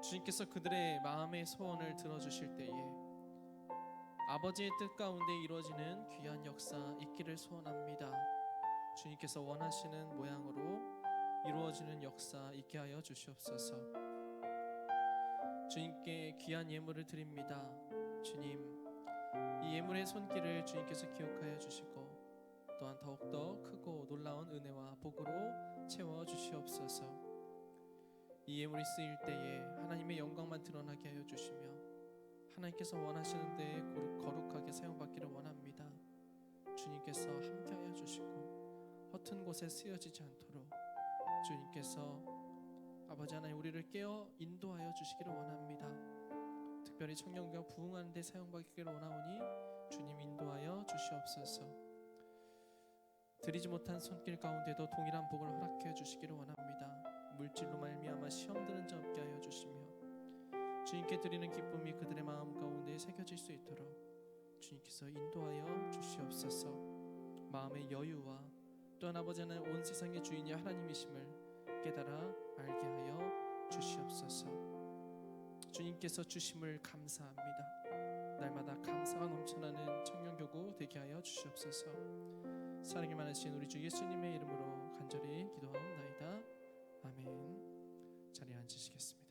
주님께서 그들의 마음의 소원을 들어주실 때에 아버지의 뜻 가운데 이루어지는 귀한 역사 있기를 소원합니다. 주님께서 원하시는 모양으로 이루어지는 역사 있게 하여 주시옵소서. 주님께 귀한 예물을 드립니다. 주님, 이 예물의 손길을 주님께서 기억하여 주시고 또한 더욱더 크고 놀라운 은혜와 복으로 채워 주시옵소서. 이 예물이 쓰일 때에 하나님의 영광만 드러나게 하여 주시며 하나님께서 원하시는 데에 거룩하게 사용받기를 원합니다. 주님께서 함께 하여 주시고 허튼 곳에 쓰여지지 않도록 주님께서 아버지 하나님 우리를 깨어 인도하여 주시기를 원합니다. 특별히 청년과 부흥하는 데 사용받기를 원하오니 주님 인도하여 주시옵소서. 드리지 못한 손길 가운데도 동일한 복을 허락해 주시기를 원합니다. 물질로 말미암아 시험 드는 자 없게 하여 주시며 주님께 드리는 기쁨이 그들의 마음 가운데 새겨질 수 있도록 주님께서 인도하여 주시옵소서. 마음의 여유와 또한 아버지 하나님 온 세상의 주인이 하나님이심을 깨달아 알게 하여 주시옵소서. 주님께서 주심을 감사합니다. 날마다 감사가 넘쳐나는 청년교구 되게 하여 주시옵소서. 사랑이 많으신 우리 주 예수님의 이름으로 간절히 기도하옵나이다. 아멘. 자리에 앉으시겠습니다.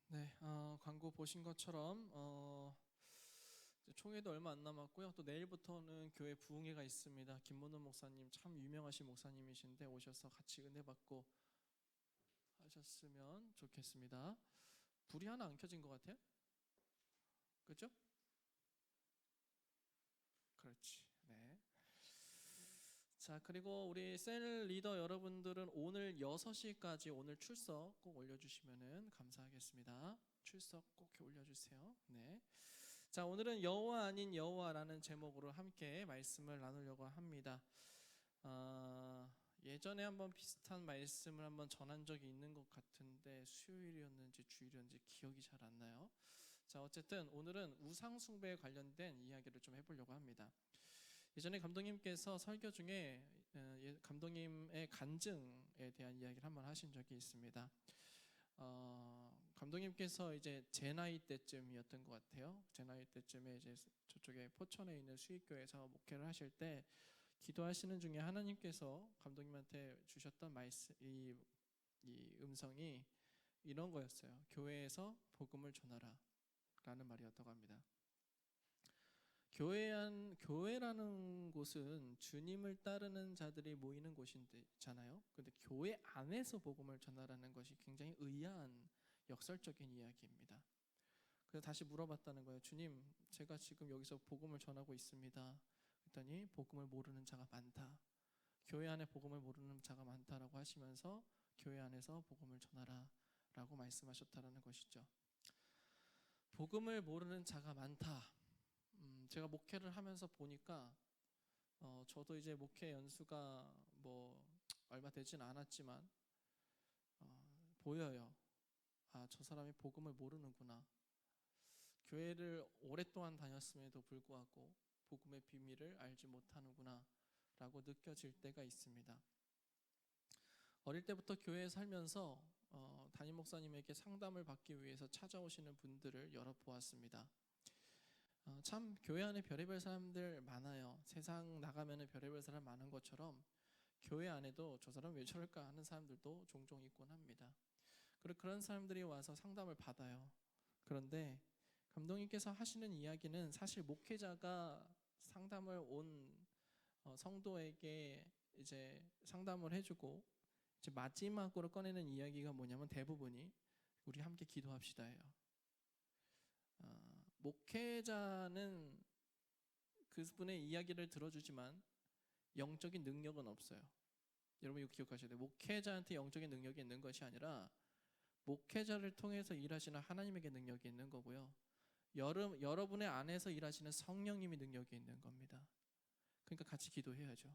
네, 광고 보신 것처럼 총회도 얼마 안 남았고요. 또 내일부터는 교회 부흥회가 있습니다. 김문호 목사님 참 유명하신 목사님이신데 오셔서 같이 은혜 받고 하셨으면 좋겠습니다. 불이 하나 안 켜진 것 같아요. 그렇죠? 그렇지. 네. 자, 그리고 우리 셀 리더 여러분들은 오늘 6시까지 오늘 출석 꼭 올려주시면 감사하겠습니다. 출석 꼭 올려주세요. 네. 자, 오늘은 여호와 아닌 여호와라는 제목으로 함께 말씀을 나누려고 합니다. 예전에 한번 비슷한 말씀을 한번 전한 적이 있는 것 같은데 수요일이었는지 주일이었는지 기억이 잘 안 나요. 자, 어쨌든 오늘은 우상 숭배에 관련된 이야기를 좀 해보려고 합니다. 예전에 감독님께서 설교 중에 감독님의 간증에 대한 이야기를 한번 하신 적이 있습니다. 감독님께서 이제 제 나이 때쯤이었던 것 같아요. 제 나이 때쯤에 이제 저쪽에 포천에 있는 수익교회에서 목회를 하실 때 기도하시는 중에 하나님께서 감독님한테 주셨던 말씀, 이 음성이 이런 거였어요. 교회에서 복음을 전하라 라는 말이었다고 합니다. 교회라는 곳은 주님을 따르는 자들이 모이는 곳이잖아요. 그런데 교회 안에서 복음을 전하라는 것이 굉장히 의아한 역설적인 이야기입니다. 그래서 다시 물어봤다는 거예요. 주님, 제가 지금 여기서 복음을 전하고 있습니다. 그랬더니 복음을 모르는 자가 많다. 교회 안에 복음을 모르는 자가 많다라고 하시면서 교회 안에서 복음을 전하라 라고 말씀하셨다는 것이죠. 복음을 모르는 자가 많다. 제가 목회를 하면서 보니까 저도 이제 목회 연수가 뭐 얼마 되진 않았지만 보여요. 아, 저 사람이 복음을 모르는구나. 교회를 오랫동안 다녔음에도 불구하고 복음의 비밀을 알지 못하는구나 라고 느껴질 때가 있습니다. 어릴 때부터 교회에 살면서 담임 목사님에게 상담을 받기 위해서 찾아오시는 분들을 여러 보았습니다. 참 교회 안에 별의별 사람들 많아요. 세상 나가면 별의별 사람 많은 것처럼 교회 안에도 저 사람 왜 저럴까 하는 사람들도 종종 있곤 합니다. 그리고 그런 사람들이 와서 상담을 받아요. 그런데 감독님께서 하시는 이야기는 사실 목회자가 상담을 온 성도에게 이제 상담을 해주고 이제 마지막으로 꺼내는 이야기가 뭐냐면 대부분이 우리 함께 기도합시다예요. 목회자는 그분의 이야기를 들어주지만 영적인 능력은 없어요. 여러분 이거 기억하셔야 돼요. 목회자한테 영적인 능력이 있는 것이 아니라 목회자를 통해서 일하시는 하나님에게 능력이 있는 거고요. 여러분의 안에서 일하시는 성령님이 능력이 있는 겁니다. 그러니까 같이 기도해야죠.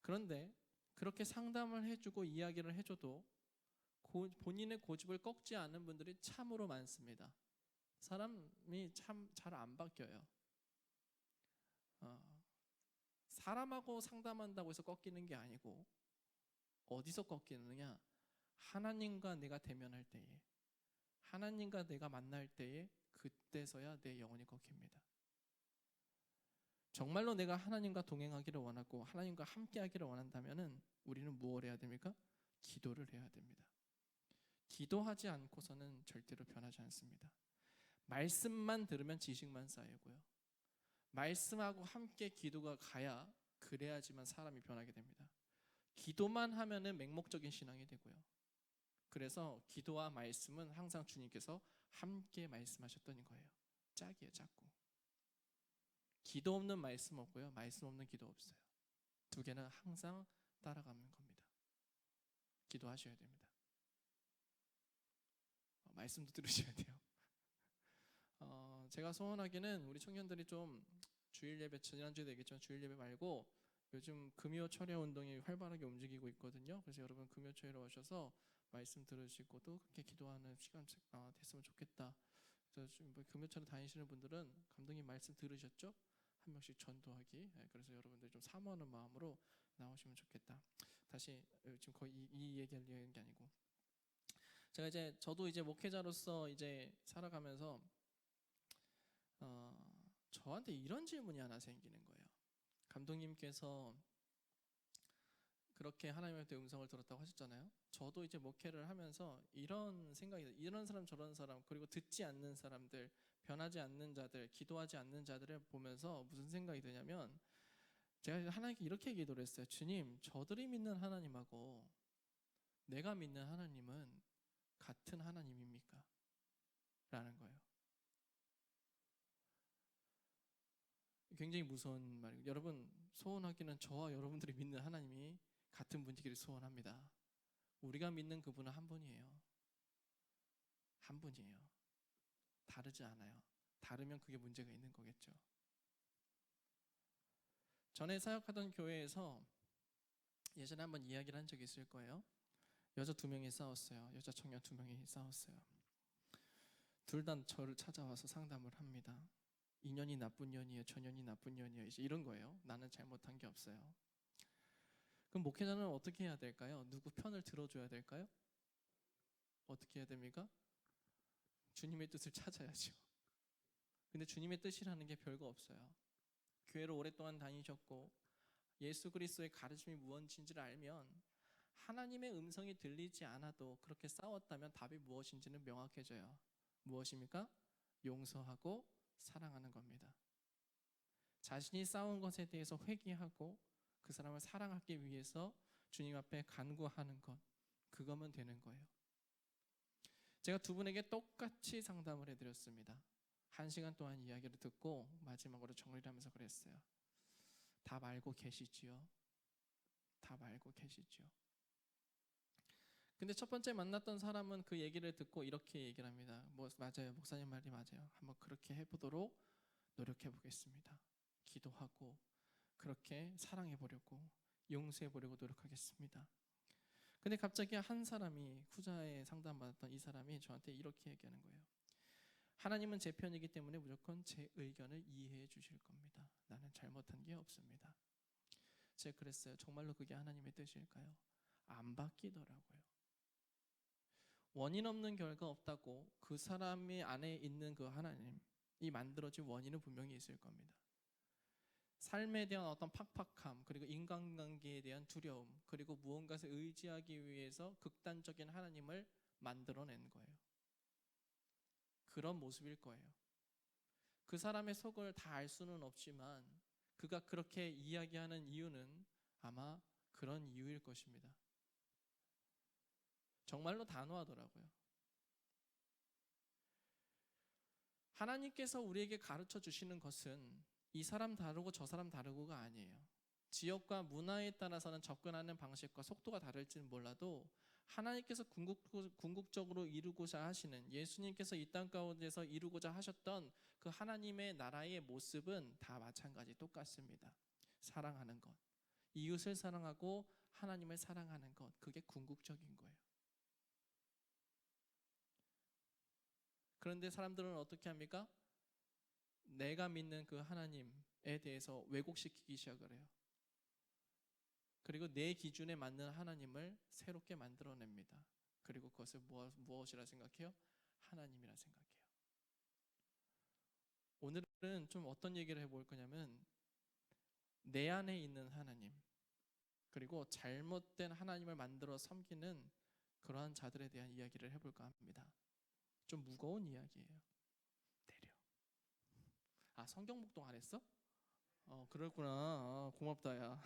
그런데 그렇게 상담을 해주고 이야기를 해줘도 본인의 고집을 꺾지 않는 분들이 참으로 많습니다. 사람이 참 잘 안 바뀌어요. 사람하고 상담한다고 해서 꺾이는 게 아니고 어디서 꺾이느냐? 하나님과 내가 대면할 때에, 하나님과 내가 만날 때에 그때서야 내 영혼이 꺾입니다. 정말로 내가 하나님과 동행하기를 원하고 하나님과 함께하기를 원한다면은 우리는 무엇을 해야 됩니까? 기도를 해야 됩니다. 기도하지 않고서는 절대로 변하지 않습니다. 말씀만 들으면 지식만 쌓이고요. 말씀하고 함께 기도가 가야 그래야지만 사람이 변하게 됩니다. 기도만 하면은 맹목적인 신앙이 되고요. 그래서 기도와 말씀은 항상 주님께서 함께 말씀하셨던 거예요. 짝이에요, 짝꿍. 기도 없는 말씀 없고요. 말씀 없는 기도 없어요. 두 개는 항상 따라가는 겁니다. 기도하셔야 됩니다. 말씀도 들으셔야 돼요. 제가 소원하기는 우리 청년들이 좀 주일 예배, 지난주에도 얘기했지만 주일 예배 말고 요즘 금요 철야 운동이 활발하게 움직이고 있거든요. 그래서 여러분 금요 철야로 오셔서 말씀 들으시고 또 그렇게 기도하는 시간 됐으면 좋겠다. 그래서 지금 금요 철야 다니시는 분들은 감독님 말씀 들으셨죠? 한 명씩 전도하기. 그래서 여러분들이 좀 사모하는 마음으로 나오시면 좋겠다. 다시 지금 거의 이 얘기하려는 게 아니고 제가 저도 이제 목회자로서 이제 살아가면서 저한테 이런 질문이 하나 생기는 거예요. 감독님께서 그렇게 하나님한테 음성을 들었다고 하셨잖아요. 저도 이제 목회를 하면서 이런 생각이, 이런 사람 저런 사람, 그리고 듣지 않는 사람들, 변하지 않는 자들, 기도하지 않는 자들을 보면서 무슨 생각이 드냐면 제가 하나님께 이렇게 기도를 했어요. 주님, 저들이 믿는 하나님하고 내가 믿는 하나님은 같은 하나님입니까? 라는 거예요. 굉장히 무서운 말이에요. 여러분, 소원하기는 저와 여러분들이 믿는 하나님이 같은 분이기를 소원합니다. 우리가 믿는 그분은 한 분이에요. 한 분이에요. 다르지 않아요. 다르면 그게 문제가 있는 거겠죠. 전에 사역하던 교회에서 예전에 한번 이야기를 한 적이 있을 거예요. 여자 2명이 싸웠어요. 여자 청년 2명이 싸웠어요. 둘 다 저를 찾아와서 상담을 합니다. 이 년이 나쁜 년이에요. 저 년이 나쁜 년이에요. 이제 이런 거예요. 나는 잘못한 게 없어요. 그럼 목회자는 어떻게 해야 될까요? 누구 편을 들어줘야 될까요? 어떻게 해야 됩니까? 주님의 뜻을 찾아야죠. 근데 주님의 뜻이라는 게 별거 없어요. 교회를 오랫동안 다니셨고 예수 그리스도의 가르침이 무엇인지를 알면 하나님의 음성이 들리지 않아도 그렇게 싸웠다면 답이 무엇인지는 명확해져요. 무엇입니까? 용서하고 사랑하는 겁니다. 자신이 싸운 것에 대해서 회개하고 그 사람을 사랑하기 위해서 주님 앞에 간구하는 것, 그거면 되는 거예요. 제가 두 분에게 똑같이 상담을 해드렸습니다. 1시간 동안 이야기를 듣고 마지막으로 정리를 하면서 그랬어요. 답 알고 계시지요? 답 알고 계시지요? 근데 첫 번째 만났던 사람은 그 얘기를 듣고 이렇게 얘기를 합니다. 맞아요. 목사님 말이 맞아요. 한번 그렇게 해보도록 노력해 보겠습니다. 기도하고 그렇게 사랑해 보려고 용서해 보려고 노력하겠습니다. 근데 갑자기 한 사람이 후자에 상담받았던 이 사람이 저한테 이렇게 얘기하는 거예요. 하나님은 제 편이기 때문에 무조건 제 의견을 이해해 주실 겁니다. 나는 잘못한 게 없습니다. 제가 그랬어요. 정말로 그게 하나님의 뜻일까요? 안 바뀌더라고요. 원인 없는 결과 없다고 그 사람이 안에 있는 그 하나님이 만들어진 원인은 분명히 있을 겁니다. 삶에 대한 어떤 팍팍함, 그리고 인간관계에 대한 두려움, 그리고 무언가를 의지하기 위해서 극단적인 하나님을 만들어낸 거예요. 그런 모습일 거예요. 그 사람의 속을 다 알 수는 없지만 그가 그렇게 이야기하는 이유는 아마 그런 이유일 것입니다. 정말로 단호하더라고요. 하나님께서 우리에게 가르쳐 주시는 것은 이 사람 다르고 저 사람 다르고가 아니에요. 지역과 문화에 따라서는 접근하는 방식과 속도가 다를지는 몰라도 하나님께서 궁극적으로 이루고자 하시는, 예수님께서 이 땅 가운데서 이루고자 하셨던 그 하나님의 나라의 모습은 다 마찬가지 똑같습니다. 사랑하는 것, 이웃을 사랑하고 하나님을 사랑하는 것, 그게 궁극적인 거예요. 그런데 사람들은 어떻게 합니까? 내가 믿는 그 하나님에 대해서 왜곡시키기 시작을 해요. 그리고 내 기준에 맞는 하나님을 새롭게 만들어냅니다. 그리고 그것을 무엇이라 생각해요? 하나님이라 생각해요. 오늘은 좀 어떤 얘기를 해볼 거냐면 내 안에 있는 하나님, 그리고 잘못된 하나님을 만들어 섬기는 그러한 자들에 대한 이야기를 해볼까 합니다. 좀 무거운 이야기예요. 내려. 성경 묵동 안 했어? 그랬구나. 고맙다 야.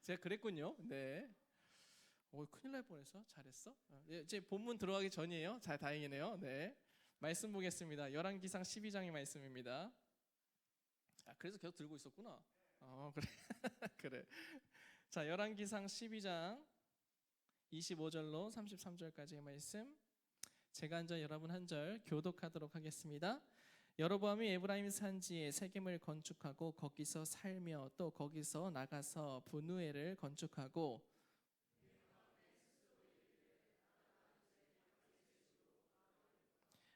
제가 그랬군요. 네. 큰일 날 뻔했어. 잘했어. 이제 본문 들어가기 전이에요. 잘 다행이네요. 네. 말씀 보겠습니다. 열왕기상 12장의 말씀입니다. 그래서 계속 들고 있었구나. 그래. 그래. 자, 열왕기상 12장 25절로 33절까지의 말씀. 제가 한 절, 여러분 한 절 교독하도록 하겠습니다. 여로보암이 에브라임 산지에 세겜을 건축하고 거기서 살며 또 거기서 나가서 분우엘을 건축하고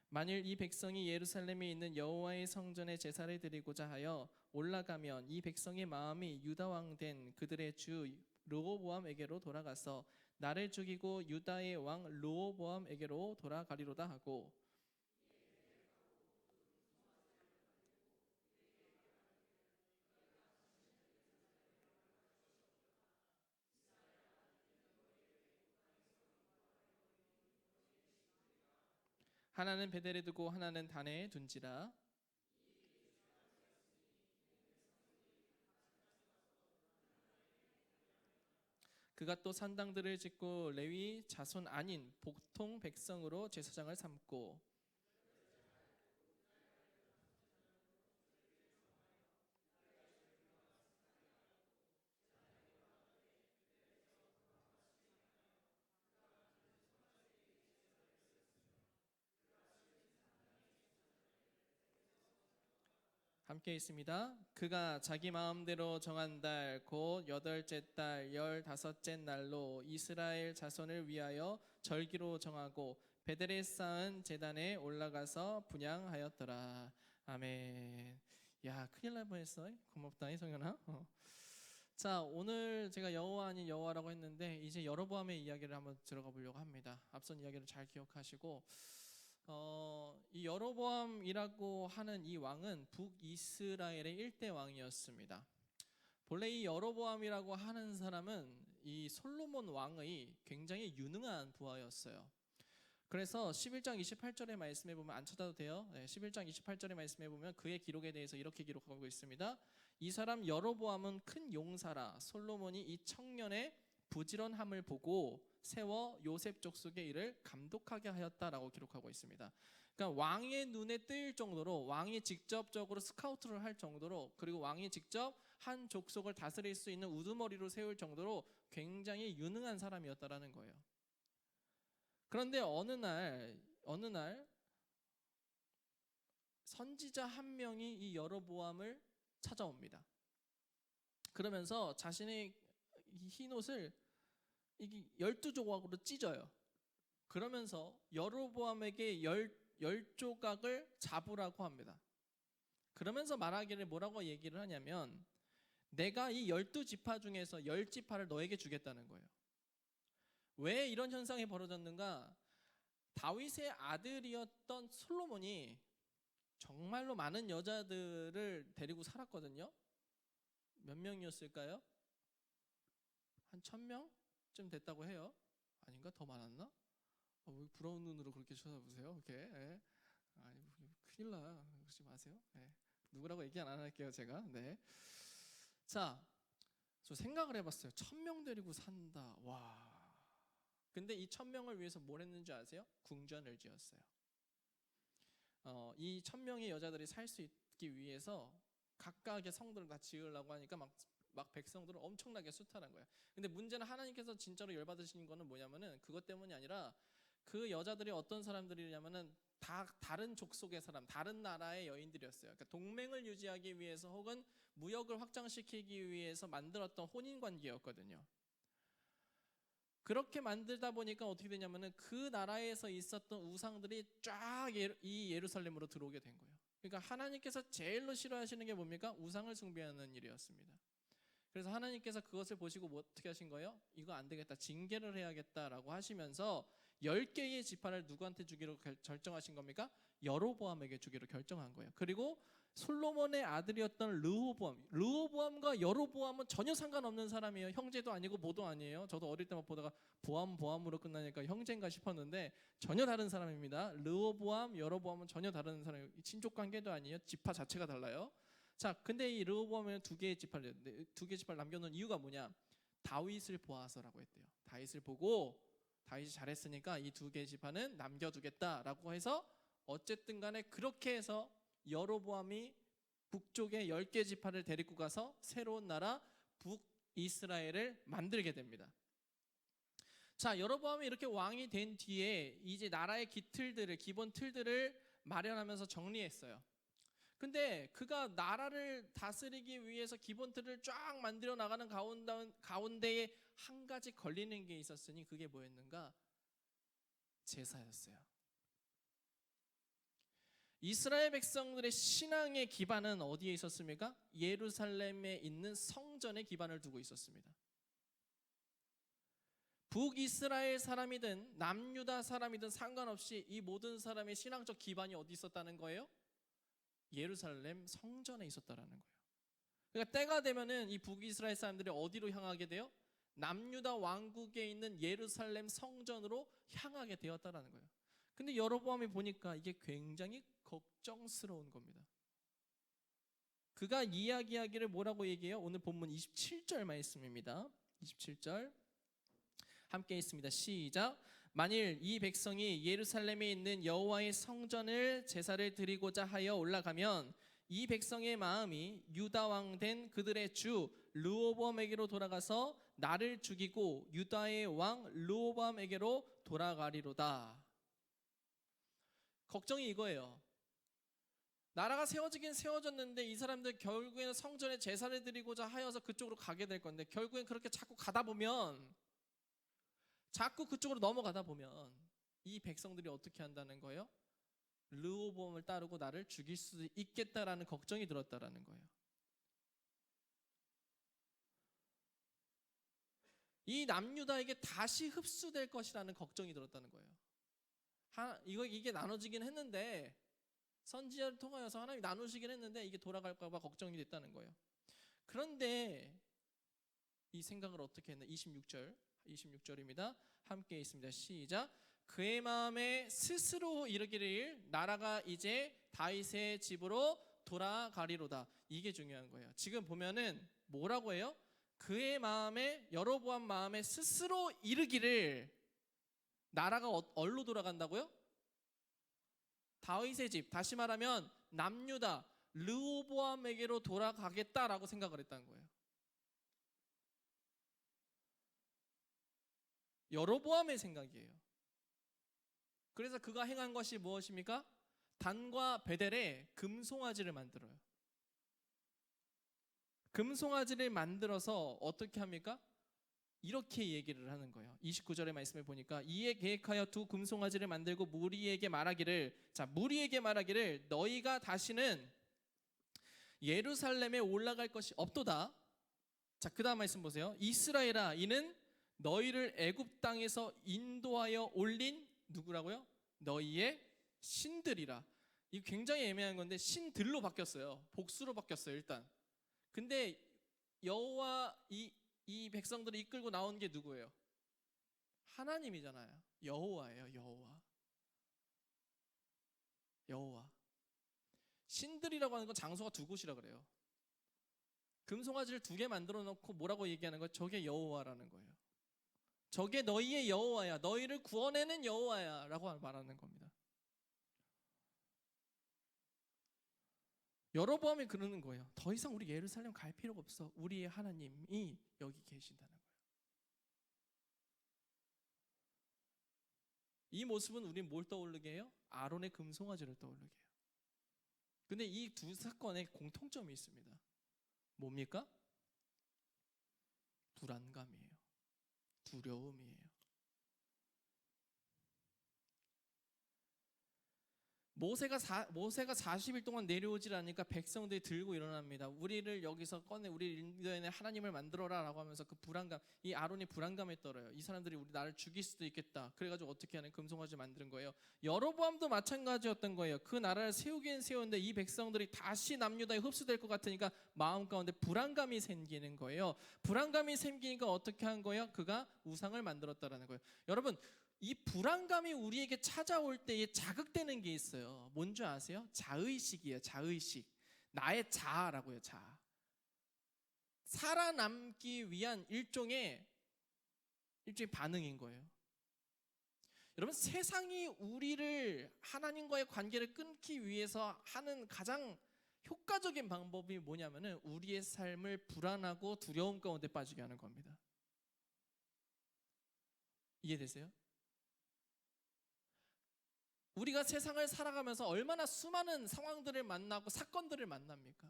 만일 이 백성이 예루살렘에 있는 여호와의 성전에 제사를 드리고자 하여 올라가면 이 백성의 마음이 유다 왕 된 그들의 주 르호보암에게로 돌아가서 나를 죽이고 유다의 왕 르호보암에게로 돌아가리로다 하고 하나는 베델에 두고 하나는 단에 둔지라. 그가 또 산당들을 짓고 레위 자손 아닌 보통 백성으로 제사장을 삼고 함께 있습니다. 그가 자기 마음대로 정한 달 곧 여덟째 달 15째 날로 이스라엘 자손을 위하여 절기로 정하고 베델에 쌓은 제단에 올라가서 분향하였더라. 아멘. 야, 큰일 날 뻔했어. 고맙다 이 성현아. 자, 오늘 제가 여호와 아닌 여호와라고 했는데 이제 여로보암의 이야기를 한번 들어가 보려고 합니다. 앞선 이야기를 잘 기억하시고 이 여로보암이라고 하는 이 왕은 북이스라엘의 1대 왕이었습니다. 본래 이 여로보암이라고 하는 사람은 이 솔로몬 왕의 굉장히 유능한 부하였어요. 그래서 11장 28절의 말씀에 보면, 안 찾아도 돼요. 11장 28절의 말씀에 보면 그의 기록에 대해서 이렇게 기록하고 있습니다. 이 사람 여로보암은 큰 용사라. 솔로몬이 이 청년의 부지런함을 보고 세워 요셉 족속의 일을 감독하게 하였다라고 기록하고 있습니다. 그러니까 왕의 눈에 띄일 정도로, 왕이 직접적으로 스카우트를 할 정도로, 그리고 왕이 직접 한 족속을 다스릴 수 있는 우두머리로 세울 정도로 굉장히 유능한 사람이었다라는 거예요. 그런데 어느 날 선지자 한 명이 이 여로보암을 찾아옵니다. 그러면서 자신의 흰옷을 12조각으로 찢어요. 그러면서 여로보암에게 열 조각을 잡으라고 합니다. 그러면서 말하기를 뭐라고 얘기를 하냐면 내가 이 12지파 중에서 10지파를 너에게 주겠다는 거예요. 왜 이런 현상이 벌어졌는가? 다윗의 아들이었던 솔로몬이 정말로 많은 여자들을 데리고 살았거든요. 몇 명이었을까요? 한 1000명쯤 됐다고 해요. 아닌가? 더 많았나? 왜 부러운 눈으로 그렇게 쳐다보세요? 이렇게. 큰일 나. 그러지 마세요. 누구라고 얘기 안 할게요 제가. 네. 자, 저 생각을 해봤어요. 1,000명 데리고 산다. 와. 근데 이 1,000명을 위해서 뭘 했는지 아세요? 궁전을 지었어요. 이 1,000명의 여자들이 살 수 있기 위해서 각각의 성들을 다 지으려고 하니까 막 백성들을 엄청나게 수탈한 거예요. 근데 문제는 하나님께서 진짜로 열받으시는 거는 뭐냐면은 그것 때문이 아니라 그 여자들이 어떤 사람들이냐면은 다 다른 족속의 사람, 다른 나라의 여인들이었어요. 그러니까 동맹을 유지하기 위해서 혹은 무역을 확장시키기 위해서 만들었던 혼인 관계였거든요. 그렇게 만들다 보니까 어떻게 되냐면은 그 나라에서 있었던 우상들이 쫙 이 예루살렘으로 들어오게 된 거예요. 그러니까 하나님께서 제일로 싫어하시는 게 뭡니까? 우상을 숭배하는 일이었습니다. 그래서 하나님께서 그것을 보시고 뭐 어떻게 하신 거예요? 이거 안 되겠다, 징계를 해야겠다라고 하시면서 10개의 지파를 누구한테 주기로 결정하신 겁니까? 여로보암에게 주기로 결정한 거예요. 그리고 솔로몬의 아들이었던 르호보암과 여로보암은 전혀 상관없는 사람이에요. 형제도 아니고 뭐도 아니에요. 저도 어릴 때만 보다가 보암으로 끝나니까 형제인가 싶었는데 전혀 다른 사람입니다. 르호보암, 여로보암은 전혀 다른 사람이에요. 친족 관계도 아니에요. 지파 자체가 달라요. 자, 근데 이 르호보암은 두 개의 지파를 남겨놓은 이유가 뭐냐? 다윗을 보아서라고 했대요. 다윗을 보고 다윗이 잘했으니까 이 두 개의 지파는 남겨두겠다라고 해서 어쨌든 간에 그렇게 해서 여로보암이 북쪽의 10개 지파를 데리고 가서 새로운 나라 북이스라엘을 만들게 됩니다. 자, 여로보암이 이렇게 왕이 된 뒤에 이제 나라의 기본 틀들을 마련하면서 정리했어요. 근데 그가 나라를 다스리기 위해서 기본 틀을 쫙 만들어 나가는 가운데에 한 가지 걸리는 게 있었으니 그게 뭐였는가? 제사였어요. 이스라엘 백성들의 신앙의 기반은 어디에 있었습니까? 예루살렘에 있는 성전에 기반을 두고 있었습니다. 북이스라엘 사람이든 남유다 사람이든 상관없이 이 모든 사람의 신앙적 기반이 어디 있었다는 거예요? 예루살렘 성전에 있었다라는 거예요. 그러니까 때가 되면은 이 북이스라엘 사람들이 어디로 향하게 돼요? 남유다 왕국에 있는 예루살렘 성전으로 향하게 되었다라는 거예요. 근데 여로보암이 보니까 이게 굉장히 걱정스러운 겁니다. 그가 이야기하기를 뭐라고 얘기해요? 오늘 본문 27절 말씀입니다. 27절 함께 있습니다. 시작. 만일 이 백성이 예루살렘에 있는 여호와의 성전을 제사를 드리고자 하여 올라가면 이 백성의 마음이 유다 왕 된 그들의 주 르호보암에게로 돌아가서 나를 죽이고 유다의 왕 르호보암에게로 돌아가리로다. 걱정이 이거예요. 나라가 세워지긴 세워졌는데 이 사람들 결국에는 성전에 제사를 드리고자 하여서 그쪽으로 가게 될 건데 결국엔 그렇게 자꾸 가다 보면 자꾸 그쪽으로 넘어가다 보면 이 백성들이 어떻게 한다는 거예요? 르호보암을 따르고 나를 죽일 수도 있겠다라는 걱정이 들었다라는 거예요. 이 남유다에게 다시 흡수될 것이라는 걱정이 들었다는 거예요. 이게 나눠지긴 했는데 선지자를 통하여서 하나님이 나누시긴 했는데 이게 돌아갈까 봐 걱정이 됐다는 거예요. 그런데 이 생각을 어떻게 했나? 26절입니다. 함께 있습니다. 시작. 그의 마음에 스스로 이르기를 나라가 이제 다윗의 집으로 돌아가리로다. 이게 중요한 거예요. 지금 보면은 뭐라고 해요? 그의 마음에, 여로보암 마음에 스스로 이르기를 나라가 어디로 돌아간다고요? 다윗의 집, 다시 말하면 남유다 르호보암에게로 돌아가겠다라고 생각을 했다는 거예요. 여로보암의 생각이에요. 그래서 그가 행한 것이 무엇입니까? 단과 베델에 금송아지를 만들어요. 금송아지를 만들어서 어떻게 합니까? 이렇게 얘기를 하는 거예요. 29절의 말씀을 보니까 이에 계획하여 두 금송아지를 만들고 무리에게 말하기를, 무리에게 말하기를 너희가 다시는 예루살렘에 올라갈 것이 없도다. 자, 그 다음 말씀 보세요. 이스라엘아, 이는 너희를 애굽 땅에서 인도하여 올린 누구라고요? 너희의 신들이라. 이거 굉장히 애매한 건데 신들로 바뀌었어요. 복수로 바뀌었어요. 일단. 근데 여호와 이 백성들을 이끌고 나온 게 누구예요? 하나님이잖아요. 여호와예요. 여호와. 신들이라고 하는 건 장소가 두 곳이라 그래요. 금송아지를 두 개 만들어 놓고 뭐라고 얘기하는 거예요? 저게 여호와라는 거예요. 저게 너희의 여호와야, 너희를 구원해낸 여호와야 라고 말하는 겁니다. 여로보암이 그러는 거예요. 더 이상 우리 예루살렘 갈 필요가 없어. 우리의 하나님이 여기 계신다는 거예요. 이 모습은 우린 뭘 떠오르게 해요? 아론의 금송아지를 떠오르게 해요. 근데 이 두 사건에 공통점이 있습니다. 뭡니까? 불안감이에요. 두려움이에요. 모세가 40일 동안 내려오질 않으니까 백성들이 들고 일어납니다. 우리를 여기서 꺼내, 우리 인도에 하나님을 만들어라 라고 하면서 그 불안감, 이 아론이 불안감에 떨어요. 이 사람들이 우리 나를 죽일 수도 있겠다. 그래가지고 어떻게 하는 금송아지 만드는 거예요. 여로보암도 마찬가지였던 거예요. 그 나라를 세우긴 세우는데 이 백성들이 다시 남유다에 흡수될 것 같으니까 마음 가운데 불안감이 생기는 거예요. 불안감이 생기니까 어떻게 한 거예요? 그가 우상을 만들었다라는 거예요. 여러분, 이 불안감이 우리에게 찾아올 때에 자극되는 게 있어요. 뭔지 아세요? 자의식이에요. 자의식. 나의 자아라고요. 자아. 살아남기 위한 일종의 반응인 거예요. 여러분, 세상이 우리를 하나님과의 관계를 끊기 위해서 하는 가장 효과적인 방법이 뭐냐면은 우리의 삶을 불안하고 두려움 가운데 빠지게 하는 겁니다. 이해되세요? 우리가 세상을 살아가면서 얼마나 수많은 상황들을 만나고 사건들을 만납니까?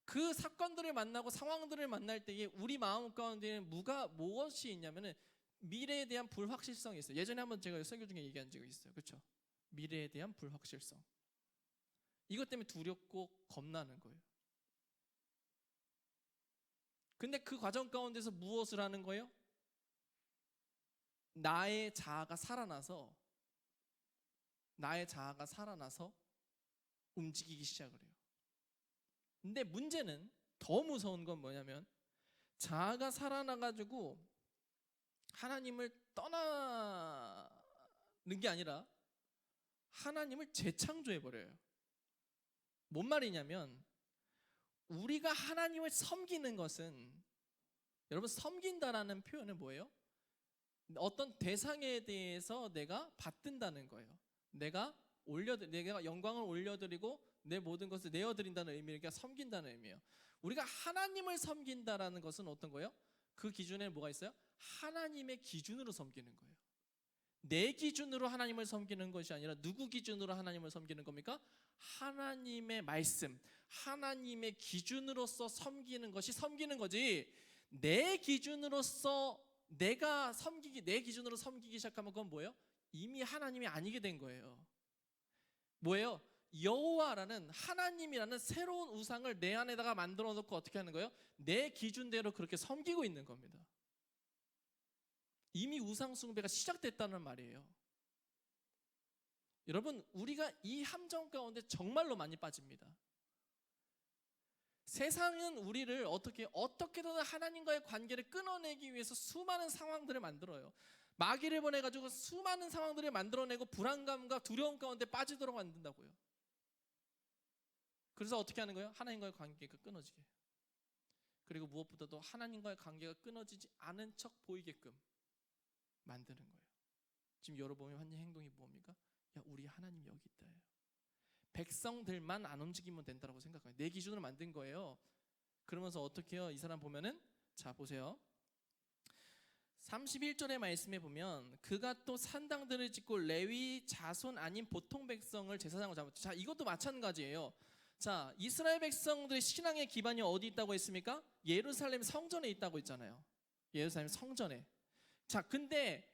그 사건들을 만나고 상황들을 만날 때에 우리 마음 가운데는 무엇이 있냐면은 미래에 대한 불확실성이 있어요. 예전에 한번 제가 설교 중에 얘기한 적이 있어요. 그렇죠? 미래에 대한 불확실성. 이것 때문에 두렵고 겁나는 거예요. 근데 그 과정 가운데서 무엇을 하는 거예요? 나의 자아가 살아나서 움직이기 시작을 해요. 근데 문제는, 더 무서운 건 뭐냐면 자아가 살아나가지고 하나님을 떠나는 게 아니라 하나님을 재창조해버려요. 뭔 말이냐면 우리가 하나님을 섬기는 것은, 여러분, 섬긴다라는 표현은 뭐예요? 어떤 대상에 대해서 내가 받든다는 거예요. 내가 영광을 올려드리고 내 모든 것을 내어드린다는 의미니까 섬긴다는 의미예요. 우리가 하나님을 섬긴다라는 것은 어떤 거예요? 그 기준에 뭐가 있어요? 하나님의 기준으로 섬기는 거예요. 내 기준으로 하나님을 섬기는 것이 아니라 누구 기준으로 하나님을 섬기는 겁니까? 하나님의 말씀, 하나님의 기준으로서 섬기는 것이 섬기는 거지. 내 기준으로서 내 기준으로 섬기기 시작하면 그건 뭐예요? 이미 하나님이 아니게 된 거예요. 뭐예요? 여호와라는 하나님이라는 새로운 우상을 내 안에다가 만들어 놓고 어떻게 하는 거예요? 내 기준대로 그렇게 섬기고 있는 겁니다. 이미 우상 숭배가 시작됐다는 말이에요. 여러분, 우리가 이 함정 가운데 정말로 많이 빠집니다. 세상은 우리를 어떻게든 하나님과의 관계를 끊어내기 위해서 수많은 상황들을 만들어요. 마귀를 보내가지고 수많은 상황들을 만들어내고 불안감과 두려움 가운데 빠지도록 만든다고요. 그래서 어떻게 하는 거예요? 하나님과의 관계가 끊어지게. 그리고 무엇보다도 하나님과의 관계가 끊어지지 않은 척 보이게끔 만드는 거예요. 지금 여러분의 한 행동이 뭡니까? 야, 우리 하나님 여기 있다. 백성들만 안 움직이면 된다고 생각해요. 내 기준으로 만든 거예요. 그러면서 어떻게 해요? 이 사람 보면은, 자 보세요. 31절의 말씀에 보면 그가 또 산당들을 짓고 레위 자손 아닌 보통 백성을 제사장으로 잡았죠. 자, 이것도 마찬가지예요. 자, 이스라엘 백성들의 신앙의 기반이 어디 있다고 했습니까? 예루살렘 성전에 있다고 했잖아요. 예루살렘 성전에. 자, 근데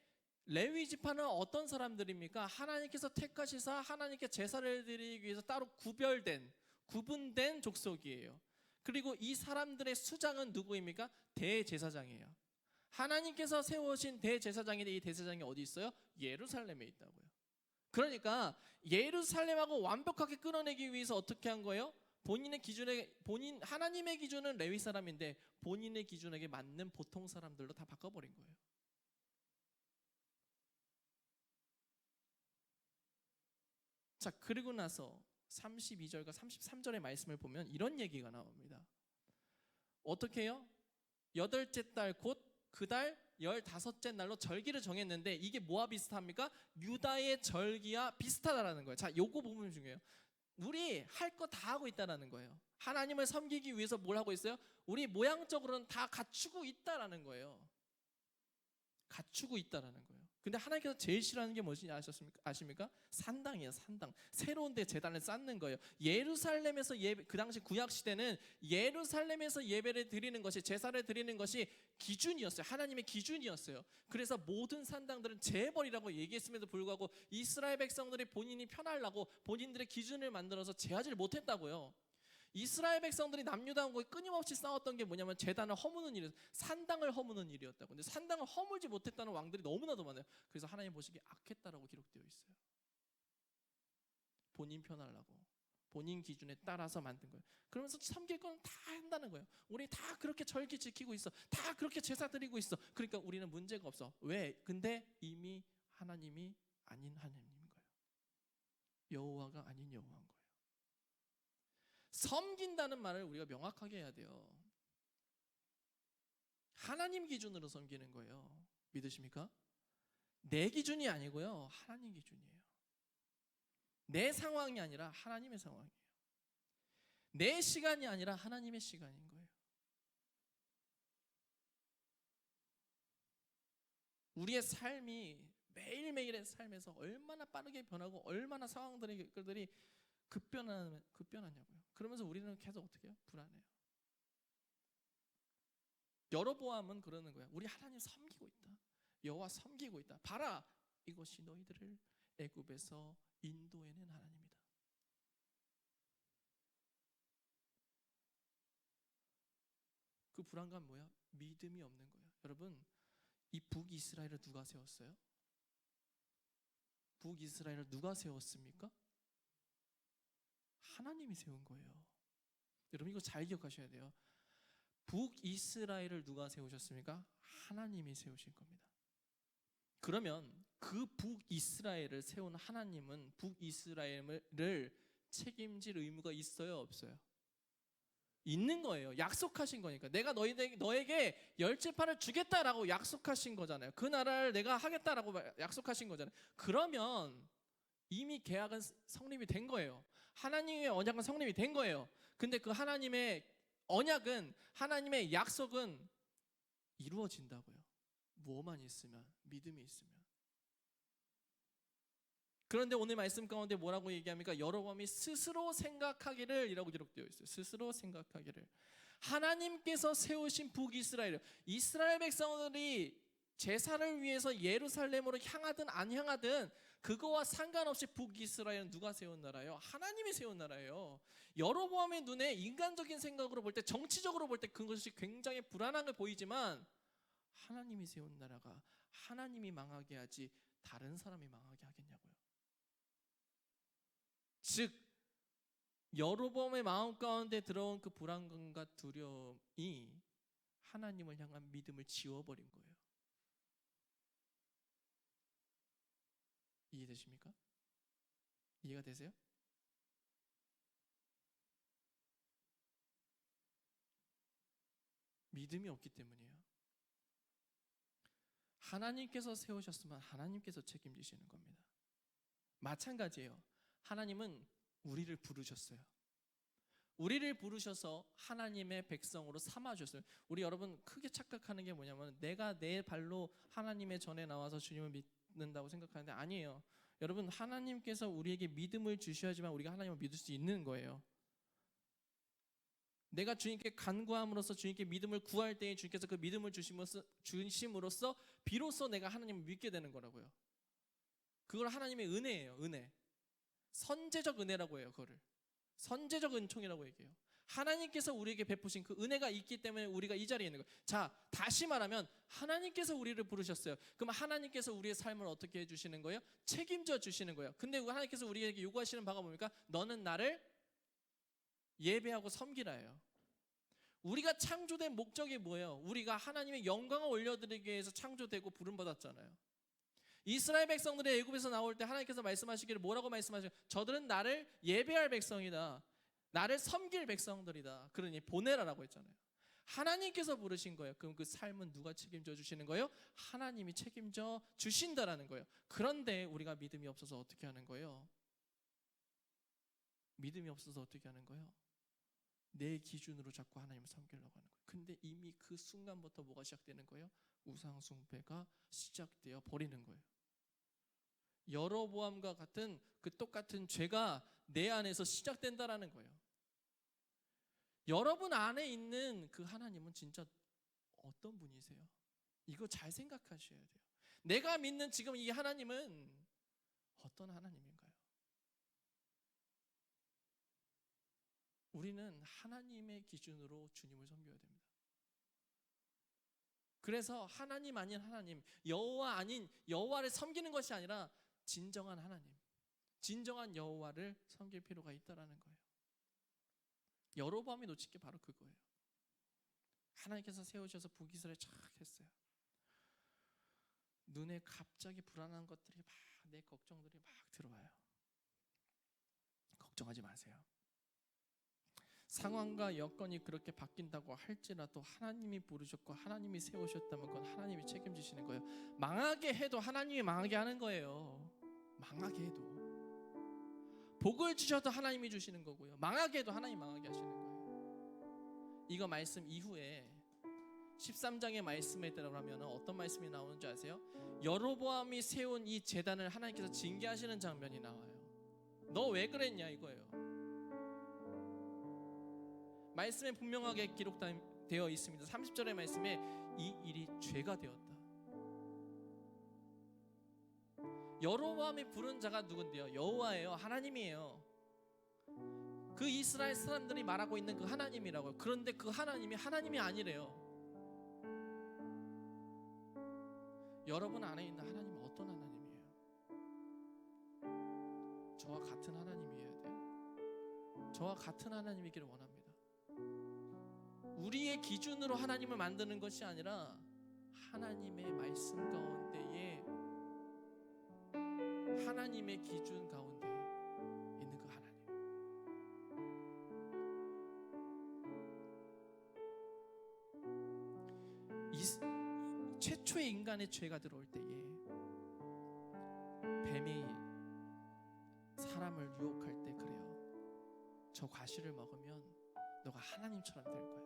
레위 지파는 어떤 사람들입니까? 하나님께서 택하시사 하나님께 제사를 드리기 위해서 따로 구분된 족속이에요. 그리고 이 사람들의 수장은 누구입니까? 대제사장이에요. 하나님께서 세우신 대제사장인데 이 대제사장이 어디 있어요? 예루살렘에 있다고요. 그러니까 예루살렘하고 완벽하게 끊어내기 위해서 어떻게 한 거예요? 하나님의 기준은 레위 사람인데 본인의 기준에게 맞는 보통 사람들로 다 바꿔버린 거예요. 자, 그리고 나서 32절과 33절의 말씀을 보면 이런 얘기가 나옵니다. 어떻게 해요? 8째 달 곧 그 달 15째 날로 절기를 정했는데 이게 뭐와 비슷합니까? 유다의 절기와 비슷하다라는 거예요. 자, 요거 부분 중요해요. 우리 할 거 다 하고 있다라는 거예요. 하나님을 섬기기 위해서 뭘 하고 있어요? 우리 모양적으로는 다 갖추고 있다라는 거예요. 갖추고 있다라는 거예요. 근데 하나님께서 제일 싫어하는 게 무엇인지 아십니까? 산당이에요. 산당. 새로운 데 제단을 쌓는 거예요. 예루살렘에서 그 당시 구약 시대는 예루살렘에서 예배를 드리는 것이, 제사를 드리는 것이 기준이었어요. 하나님의 기준이었어요. 그래서 모든 산당들은 재벌이라고 얘기했음에도 불구하고 이스라엘 백성들이 본인이 편하려고 본인들의 기준을 만들어서 제하지를 못했다고요. 이스라엘 백성들이 남유다왕국에 끊임없이 싸웠던 게 뭐냐면 제단을 허무는 일이었어요. 산당을 허무는 일이었다고. 근데 산당을 허물지 못했다는 왕들이 너무나도 많아요. 그래서 하나님 보시기에 악했다라고 기록되어 있어요. 본인 편하려고, 본인 기준에 따라서 만든 거예요. 그러면서 섬길 건 다 한다는 거예요. 우리 다 그렇게 절기 지키고 있어. 다 그렇게 제사 드리고 있어. 그러니까 우리는 문제가 없어. 왜? 근데 이미 하나님이 아닌 하나님인 거예요. 여호와가 아닌 여호와인 거예요. 섬긴다는 말을 우리가 명확하게 해야 돼요. 하나님 기준으로 섬기는 거예요. 믿으십니까? 내 기준이 아니고요. 하나님 기준이에요. 내 상황이 아니라 하나님의 상황이에요. 내 시간이 아니라 하나님의 시간인 거예요. 우리의 삶이 매일매일의 삶에서 얼마나 빠르게 변하고 얼마나 상황들이 급변하냐고요. 그러면서 우리는 계속 어떻게 해요? 불안해요. 여로보암은 그러는 거야. 우리 하나님 섬기고 있다. 여호와 섬기고 있다. 봐라, 이것이 너희들을 애굽에서 인도해낸 하나님이다. 그 불안감 뭐야? 믿음이 없는 거예요. 여러분, 이 북이스라엘을 누가 세웠어요? 북이스라엘을 누가 세웠습니까? 하나님이 세운 거예요. 여러분, 이거 잘 기억하셔야 돼요. 북이스라엘을 누가 세우셨습니까? 하나님이 세우신 겁니다. 그러면 그 북이스라엘을 세운 하나님은 북이스라엘을 책임질 의무가 있어요, 없어요? 있는 거예요. 약속하신 거니까. 내가 너에게 열지파를 주겠다라고 약속하신 거잖아요. 그 나라를 내가 하겠다라고 약속하신 거잖아요. 그러면 이미 계약은 성립이 된 거예요. 하나님의 언약은 성립이 된 거예요. 근데 그 하나님의 언약은, 하나님의 약속은 이루어진다고요. 뭐만 있으면, 믿음이 있으면. 그런데 오늘 말씀 가운데 뭐라고 얘기합니까? 여로보암이 스스로 생각하기를 이라고 기록되어 있어요. 스스로 생각하기를. 하나님께서 세우신 북이스라엘, 이스라엘 백성들이 제사를 위해서 예루살렘으로 향하든 안 향하든 그거와 상관없이 북이스라엘은 누가 세운 나라예요? 하나님이 세운 나라예요. 여로보암의 눈에 인간적인 생각으로 볼 때, 정치적으로 볼 때 그것이 굉장히 불안한 걸 보이지만 하나님이 세운 나라가 하나님이 망하게 하지 다른 사람이 망하게 하겠냐고요. 즉 여로보암의 마음 가운데 들어온 그 불안감과 두려움이 하나님을 향한 믿음을 지워버린 거예요. 이해되십니까? 이해가 되세요? 믿음이 없기 때문이에요. 하나님께서 세우셨으면 하나님께서 책임지시는 겁니다. 마찬가지예요. 하나님은 우리를 부르셨어요. 우리를 부르셔서 하나님의 백성으로 삼아주셨어요. 우리 여러분 크게 착각하는 게 뭐냐면 내가 내 발로 하나님의 전에 나와서 주님을 믿는다고 생각하는데 아니에요. 여러분, 하나님께서 우리에게 믿음을 주셔야지만 우리가 하나님을 믿을 수 있는 거예요. 내가 주님께 간구함으로써 주님께 믿음을 구할 때에 주님께서 그 믿음을 주심으로써 비로소 내가 하나님을 믿게 되는 거라고요. 그걸 하나님의 은혜예요. 은혜. 선제적 은혜라고 해요. 그거를 선제적 은총이라고 얘기해요. 하나님께서 우리에게 베푸신 그 은혜가 있기 때문에 우리가 이 자리에 있는 거예요. 자, 다시 말하면 하나님께서 우리를 부르셨어요. 그럼 하나님께서 우리의 삶을 어떻게 해주시는 거예요? 책임져 주시는 거예요. 근데 하나님께서 우리에게 요구하시는 바가 뭡니까? 너는 나를 예배하고 섬기라예요. 우리가 창조된 목적이 뭐예요? 우리가 하나님의 영광을 올려드리기 위해서 창조되고 부름받았잖아요. 이스라엘 백성들이 애굽에서 나올 때 하나님께서 말씀하시기를 뭐라고 말씀하시죠? 저들은 나를 예배할 백성이다. 나를 섬길 백성들이다. 그러니 보내라라고 했잖아요. 하나님께서 부르신 거예요. 그럼 그 삶은 누가 책임져 주시는 거예요? 하나님이 책임져 주신다라는 거예요. 그런데 우리가 믿음이 없어서 어떻게 하는 거예요? 믿음이 없어서 어떻게 하는 거예요? 내 기준으로 자꾸 하나님을 섬기려고 하는 거예요. 근데 이미 그 순간부터 뭐가 시작되는 거예요? 우상 숭배가 시작되어 버리는 거예요. 여로보암과 같은 그 똑같은 죄가 내 안에서 시작된다라는 거예요. 여러분 안에 있는 그 하나님은 진짜 어떤 분이세요? 이거 잘 생각하셔야 돼요. 내가 믿는 지금 이 하나님은 어떤 하나님인가요? 우리는 하나님의 기준으로 주님을 섬겨야 됩니다. 그래서 하나님 아닌 하나님, 여호와 아닌 여호와를 섬기는 것이 아니라 진정한 하나님, 진정한 여호와를 섬길 필요가 있다라는 거예요. 여로보암이 놓친 게 바로 그거예요. 하나님께서 세우셔서 북이스라엘 쫙 했어요. 눈에 갑자기 불안한 것들이 막, 내 걱정들이 막 들어와요. 걱정하지 마세요. 상황과 여건이 그렇게 바뀐다고 할지라도 하나님이 부르셨고 하나님이 세우셨다면 그건 하나님이 책임지시는 거예요. 망하게 해도 하나님이 망하게 하는 거예요. 망하게 해도. 복을 주셔도 하나님이 주시는 거고요. 망하게 해도 하나님이 망하게 하시는 거예요. 이거 말씀 이후에 13장의 말씀에 따르면 어떤 말씀이 나오는지 아세요? 여로보암이 세운 이 제단을 하나님께서 징계하시는 장면이 나와요. 너 왜 그랬냐 이거예요. 말씀에 분명하게 기록되어 있습니다. 30절의 말씀에 이 일이 죄가 되었다. 여로보암이 부른 자가 누군데요? 여호와예요. 하나님이에요. 그 이스라엘 사람들이 말하고 있는 그 하나님이라고요. 그런데 그 하나님이 하나님이 아니래요. 여러분 안에 있는 하나님은 어떤 하나님이에요? 저와 같은 하나님이어야 돼요. 저와 같은 하나님이기를 원합니다. 우리의 기준으로 하나님을 만드는 것이 아니라 하나님의 말씀 가운데에 하나님의 기준 가운데 있는 그 하나님. 최초의 인간의 죄가 들어올 때에 뱀이 사람을 유혹할 때 그래요. 저 과실을 먹으면 너가 하나님처럼 될 거야.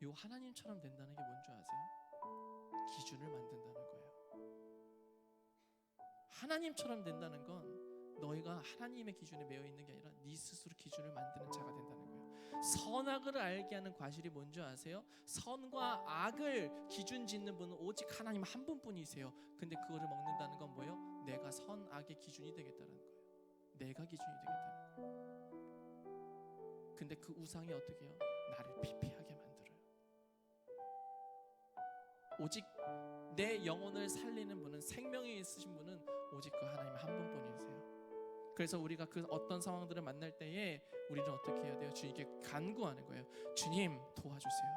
요 하나님처럼 된다는 게 뭔지 아세요? 기준을 만든다는 거예요. 하나님처럼 된다는 건 너희가 하나님의 기준에 매여 있는 게 아니라 네 스스로 기준을 만드는 자가 된다는 거예요. 선악을 알게 하는 과실이 뭔지 아세요? 선과 악을 기준 짓는 분은 오직 하나님 한 분뿐이세요. 근데 그거를 먹는다는 건 뭐예요? 내가 선악의 기준이 되겠다는 거예요. 내가 기준이 되겠다는 거예요. 근데 그 우상이 어떻게 해요? 나를 피폐하게 만들어요. 오직 내 영혼을 살리는 분은, 생명이 있으신 분은 오직 그 하나님 한 분뿐이세요. 그래서 우리가 그 어떤 상황들을 만날 때에 우리는 어떻게 해야 돼요? 주님께 간구하는 거예요. 주님 도와주세요.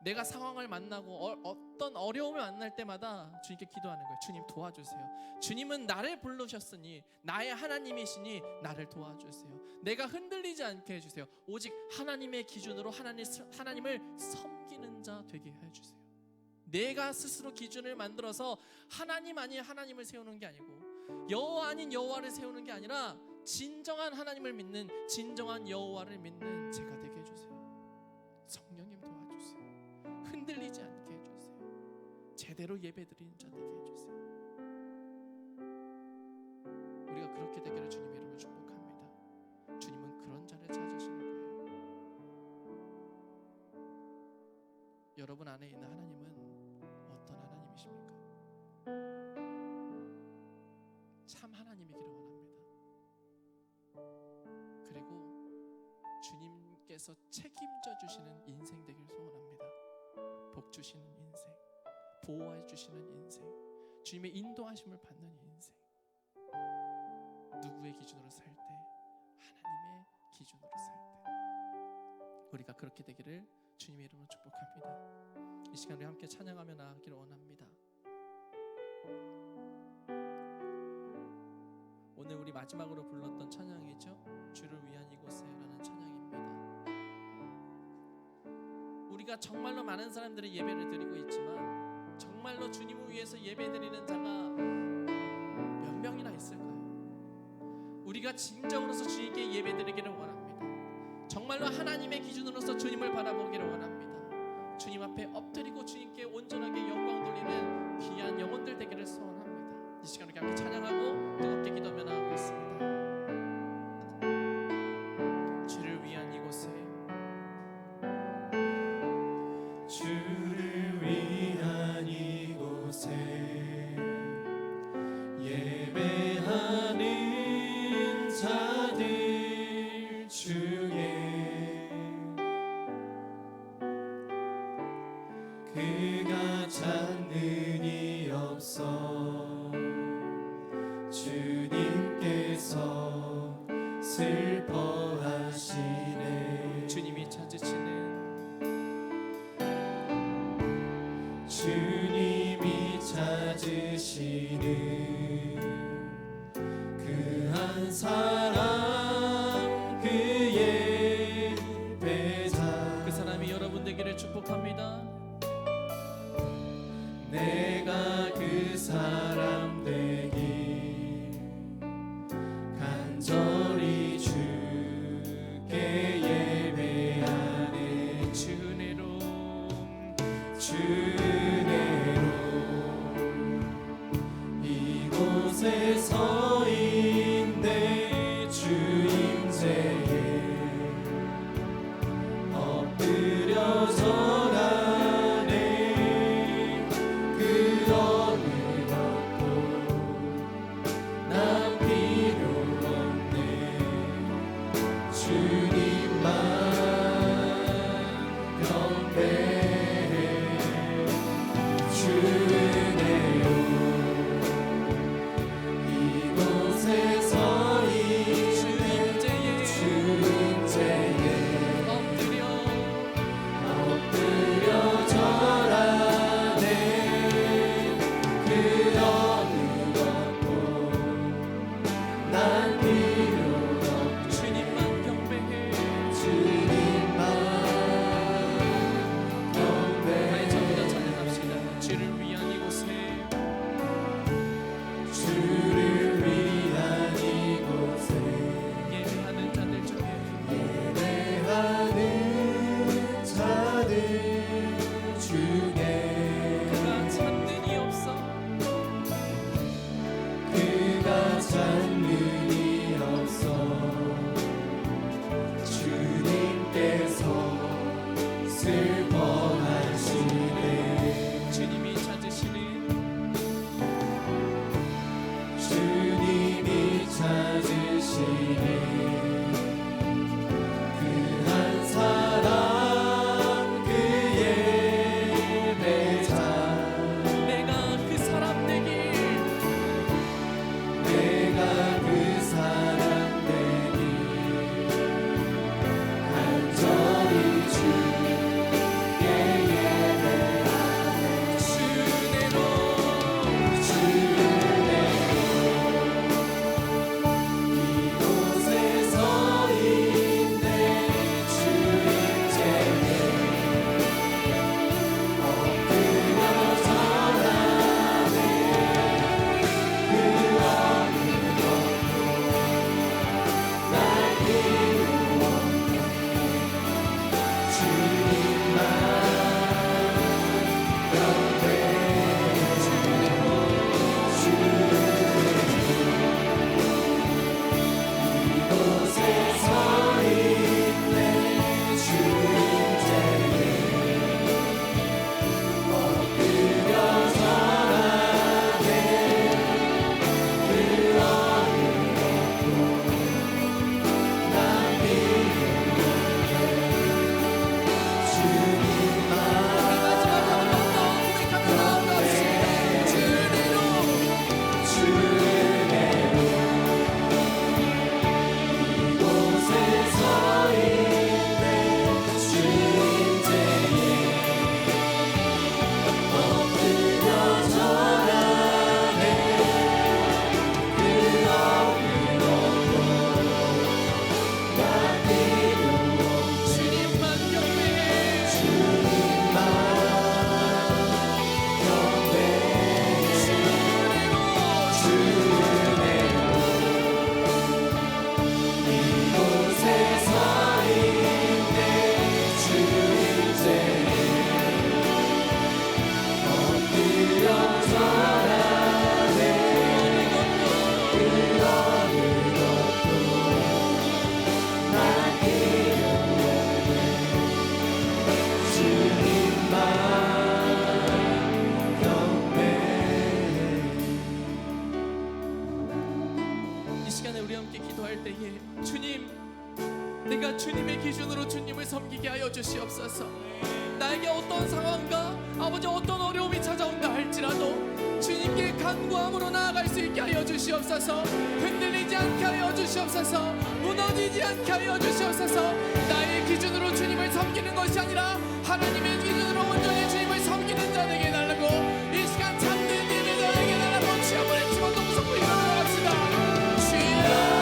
내가 상황을 만나고 어떤 어려움을 만날 때마다 주님께 기도하는 거예요. 주님 도와주세요. 주님은 나를 부르셨으니 나의 하나님이시니 나를 도와주세요. 내가 흔들리지 않게 해주세요. 오직 하나님의 기준으로 하나님을 섬기는 자 되게 해주세요. 내가 스스로 기준을 만들어서 하나님 아닌 하나님을 세우는 게 아니고 여호와 아닌 여호와를 세우는 게 아니라 진정한 하나님을 믿는, 진정한 여호와를 믿는 제가 되게 해주세요. 성령님 도와주세요. 흔들리지 않게 해주세요. 제대로 예배드리는 자 되게 해주세요. 우리가 그렇게 되기를 주님의 이름으로 축복합니다. 주님은 그런 자를 찾으시는 거예요. 여러분 안에 있는 하나님은 어떤 하나님이십니까? 참 하나님이기를 원합니다. 그리고 주님께서 책임져 주시는 인생 되길 소원합니다. 복 주시는 인생, 보호해 주시는 인생, 주님의 인도하심을 받는 인생. 누구의 기준으로 살 때? 하나님의 기준으로 살 때. 우리가 그렇게 되기를 주님의 이름으로 축복합니다. 이 시간 우리 함께 찬양하며 나아가기를 원합니다. 오늘 우리 마지막으로 불렀던 찬양이죠. 주를 위한 이곳에라는 찬양입니다. 우리가 정말로 많은 사람들이 예배를 드리고 있지만 정말로 주님을 위해서 예배드리는 자가 몇 명이나 있을까요? 우리가 진정으로서 주님께 예배드리기를 원합니다. 정말로 하나님의 기준으로서 주님을 바라보기를 원합니다. 주님 앞에 엎드리고 주님께 온전하게 영광 돌리는 귀한 영혼들 되기를 소원합니다. 이 시간 우리 함께 찬양하고 뜨겁게 기도하며 나아가겠습니다. 주를 위한 이곳에, 주를 위한 이곳에 예배하는 자들 중에 그가 찾는 이 없어 주님께서 슬퍼하시네. 주님이 찾으시는, 주님이 찾으시는 그 한 사람 그의 배자, 그 사람이 여러분 되기를 축복합니다. 내가 그 사람 되기 간절히 주께 예배하네. 주 은혜로 이곳에 서인데 주 임재에 엎드려 절하네. 그 어느 것도 난 필요 없네. 주님만 경배해. 섬기게 하여 주시옵소서. 나에게 어떤 상황과 아버지 어떤 어려움이 찾아온다 할지라도 주님께 간구함으로 나아갈 수 있게 하여 주시옵소서. 흔들리지 않게 하여 주시옵소서. 무너지지 않게 하여 주시옵소서. 나의 기준으로 주님을 섬기는 것이 아니라 하나님의 기준으로 온전히 주님을 섬기는 자 되게 해달라고, 이 시간 참된 예배자 되게 해달라고 주 한번 외치고 동성으로 일어나갑시다. 주여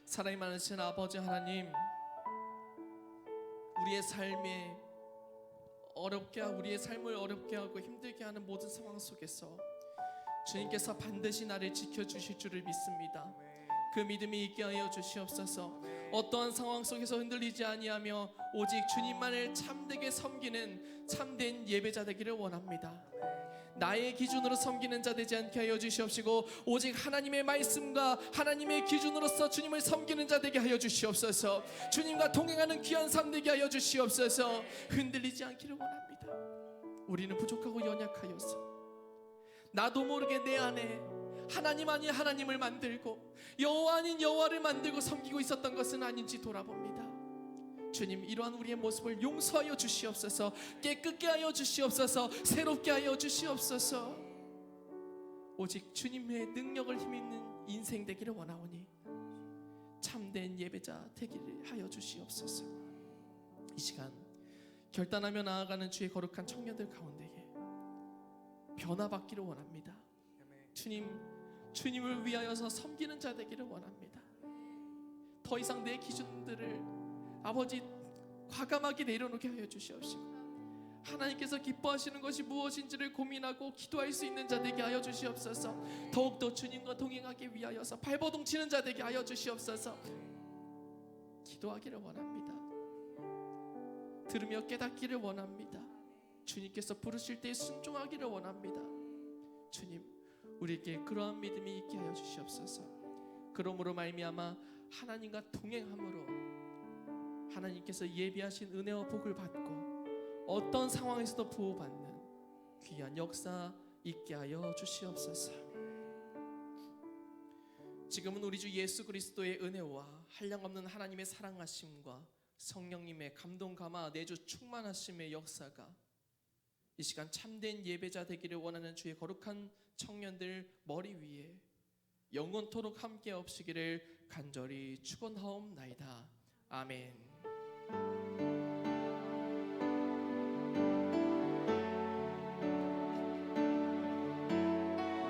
사랑이 많으신 아버지 하나님, 우리의 삶에 우리의 삶을 어렵게 하고 힘들게 하는 모든 상황 속에서 주님께서 반드시 나를 지켜주실 줄을 믿습니다. 그 믿음이 있게 하여 주시옵소서. 어떠한 상황 속에서 흔들리지 아니하며 오직 주님만을 참되게 섬기는 참된 예배자 되기를 원합니다. 나의 기준으로 섬기는 자 되지 않게 하여 주시옵시고 오직 하나님의 말씀과 하나님의 기준으로서 주님을 섬기는 자 되게 하여 주시옵소서. 주님과 동행하는 귀한 삶 되게 하여 주시옵소서. 흔들리지 않기를 원합니다. 우리는 부족하고 연약하여서 나도 모르게 내 안에 하나님 아닌 하나님을 만들고 여호와 아닌 여호와를 만들고 섬기고 있었던 것은 아닌지 돌아봅니다. 주님, 이러한 우리의 모습을 용서하여 주시옵소서. 깨끗게 하여 주시옵소서. 새롭게 하여 주시옵소서. 오직 주님의 능력을 힘입는 인생 되기를 원하오니 참된 예배자 되기를 하여 주시옵소서. 이 시간 결단하며 나아가는 주의 거룩한 청년들 가운데에 변화받기를 원합니다. 주님을 위하여서 섬기는 자 되기를 원합니다. 더 이상 내 기준들을 아버지 과감하게 내려놓게 하여 주시옵시고 하나님께서 기뻐하시는 것이 무엇인지를 고민하고 기도할 수 있는 자 되게 하여 주시옵소서. 더욱더 주님과 동행하기 위하여서 발버둥 치는 자 되게 하여 주시옵소서. 기도하기를 원합니다. 들으며 깨닫기를 원합니다. 주님께서 부르실 때 순종하기를 원합니다. 주님, 우리에게 그러한 믿음이 있게 하여 주시옵소서. 그러므로 말미암아 하나님과 동행함으로 하나님께서 예비하신 은혜와 복을 받고 어떤 상황에서도 보호받는 귀한 역사 있게 하여 주시옵소서. 지금은 우리 주 예수 그리스도의 은혜와 한량없는 하나님의 사랑하심과 성령님의 감동 감화 내주 충만하심의 역사가 이 시간 참된 예배자 되기를 원하는 주의 거룩한 청년들 머리 위에 영원토록 함께 없으기를 간절히 축원하옵나이다. 아멘.